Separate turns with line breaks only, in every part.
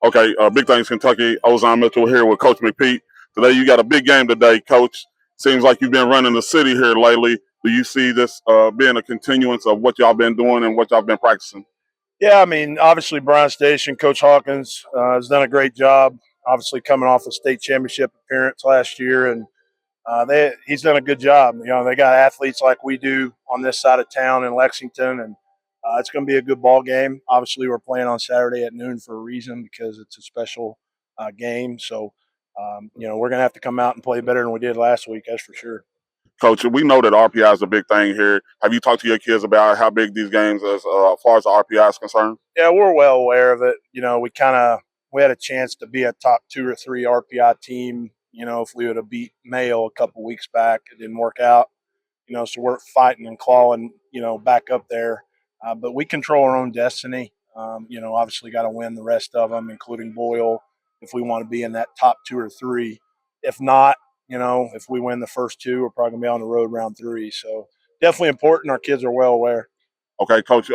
Okay, big things Kentucky. Ozon Mitchell here with Coach Mcpeek. Today you got a big game today, Coach. Seems like you've been running the city here lately. Do you see this being a continuance of what y'all been doing and what y'all been practicing?
Yeah, I mean, obviously, Bryan Station, Coach Hawkins has done a great job. Obviously, coming off a state championship appearance last year, and he's done a good job. You know, they got athletes like we do on this side of town in Lexington, and it's going to be a good ball game. Obviously, we're playing on Saturday at noon for a reason because it's a special game. So, we're going to have to come out and play better than we did last week. That's for sure.
Coach, we know that RPI is a big thing here. Have you talked to your kids about how big these games as far as the RPI is concerned?
Yeah, we're well aware of it. You know, we had a chance to be a top 2 or 3 RPI team. You know, if we would have beat Mayo a couple weeks back, it didn't work out. You know, so we're fighting and clawing. You know, back up there, but we control our own destiny. Obviously got to win the rest of them, including Boyle, if we want to be in that top 2 or 3. If not, if we win the first 2, we're probably gonna be on the road round 3. So definitely important. Our kids are well aware.
Okay, Coach.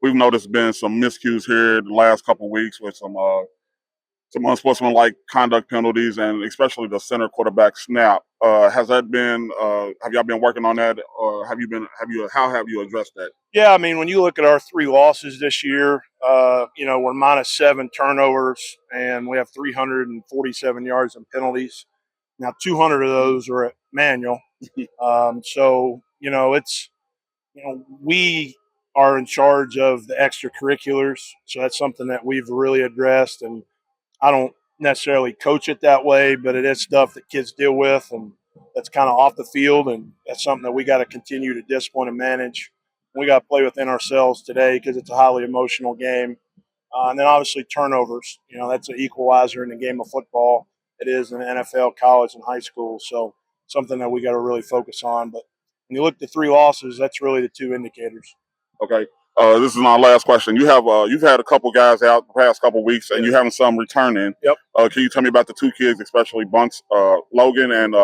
We've noticed been some miscues here the last couple of weeks with some unsportsmanlike conduct penalties, and especially the center quarterback snap. Has that been? Have y'all been working on that, or have you been? How have you addressed that?
Yeah, I mean, when you look at our 3 losses this year, we're -7 turnovers, and we have 347 yards in penalties. Now, 200 of those are at Manual. So, we are in charge of the extracurriculars. So that's something that we've really addressed. And I don't necessarily coach it that way, but it is stuff that kids deal with, and that's kind of off the field. And that's something that we got to continue to discipline and manage. We got to play within ourselves today because it's a highly emotional game. And then obviously turnovers. You know, that's an equalizer in the game of football. It is in the NFL, college, and high school. So something that we got to really focus on. But when you look at the 3 losses, that's really the 2 indicators.
Okay. This is my last question. You've had a couple guys out the past couple weeks, and you having some returning.
Yep.
Can you tell me about the 2 kids, especially Bunts, Logan and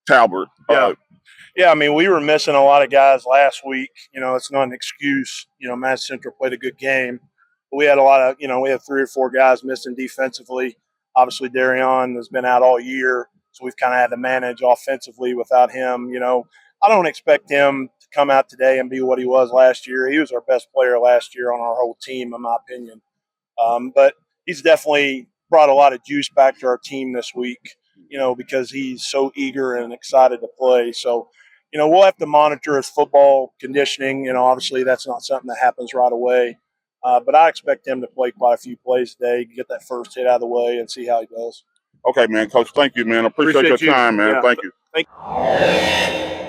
Talbert?
Yeah, I mean, we were missing a lot of guys last week. You know, it's not an excuse. You know, Mass Central played a good game. But we had we had 3 or 4 guys missing defensively. Obviously, Darion has been out all year, so we've kind of had to manage offensively without him. You know, I don't expect him to come out today and be what he was last year. He was our best player last year on our whole team, in my opinion. But he's definitely brought a lot of juice back to our team this week, because he's so eager and excited to play. So, we'll have to monitor his football conditioning. You know, obviously that's not something that happens right away. But I expect him to play quite a few plays today, get that first hit out of the way, and see how he goes.
Okay, man. Coach, thank you, man. Appreciate your time, man.
Yeah.
Thank you.
Thank you.